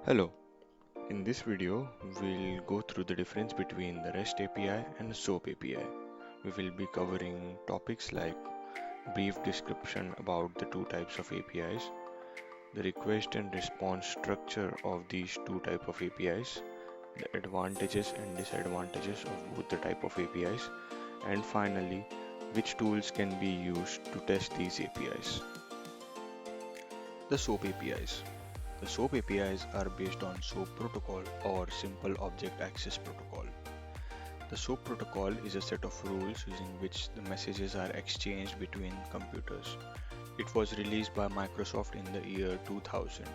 Hello, in this video we'll go through the difference between the REST API and the SOAP API. We will be covering topics like brief description about the two types of APIs, the request and response structure of these two type of APIs, the advantages and disadvantages of both the type of APIs, and finally which tools can be used to test these APIs. The SOAP APIs. The SOAP APIs are based on SOAP protocol or Simple Object Access Protocol. The SOAP protocol is a set of rules using which the messages are exchanged between computers. It was released by Microsoft in the year 2000.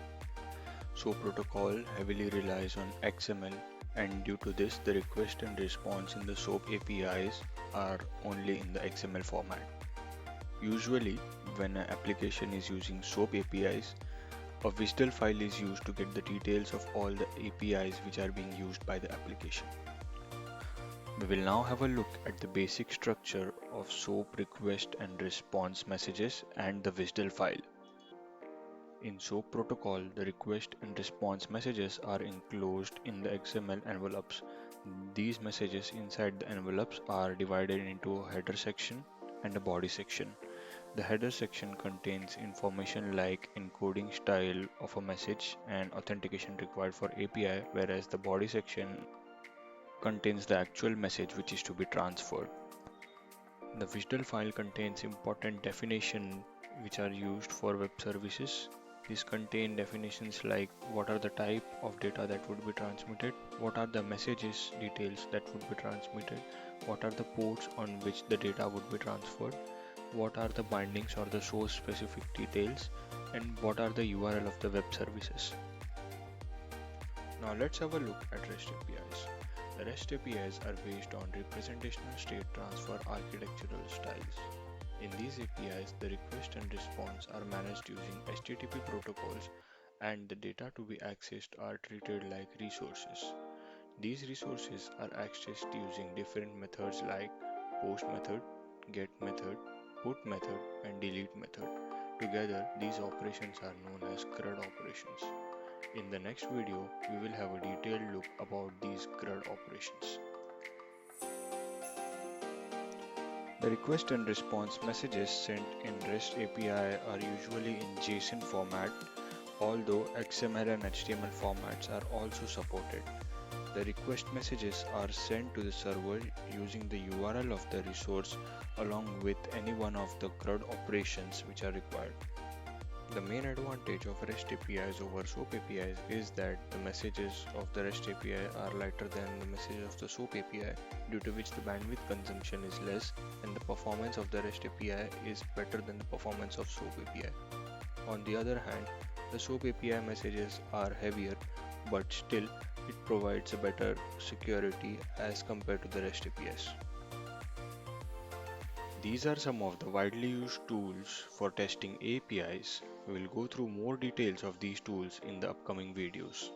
SOAP protocol heavily relies on XML, and due to this the request and response in the SOAP APIs are only in the XML format. Usually, when an application is using SOAP APIs, a WSDL file is used to get the details of all the APIs which are being used by the application. We will now have a look at the basic structure of SOAP request and response messages and the WSDL file. In SOAP protocol, the request and response messages are enclosed in the XML envelopes. These messages inside the envelopes are divided into a header section and a body section. The header section contains information like encoding style of a message and authentication required for API, whereas the body section contains the actual message which is to be transferred. The WSDL file contains important definitions which are used for web services. These contain definitions like what are the type of data that would be transmitted, what are the messages details that would be transmitted, what are the ports on which the data would be transferred, what are the bindings or the source specific details, and what are the URL of the web services. Now let's have a look at REST APIs. The REST APIs are based on representational state transfer architectural styles. In these APIs, the request and response are managed using HTTP protocols, and the data to be accessed are treated like resources. These resources are accessed using different methods like post method, get method, put method, and delete method. Together, these operations are known as CRUD operations. In the next video, we will have a detailed look about these CRUD operations. The request and response messages sent in REST API are usually in JSON format, although XML and HTML formats are also supported. The request messages are sent to the server using the URL of the resource along with any one of the CRUD operations which are required. The main advantage of REST APIs over SOAP APIs is that the messages of the REST API are lighter than the messages of the SOAP API, due to which the bandwidth consumption is less and the performance of the REST API is better than the performance of SOAP API. On the other hand, the SOAP API messages are heavier, but still it provides a better security as compared to the REST APIs. These are some of the widely used tools for testing APIs. We will go through more details of these tools in the upcoming videos.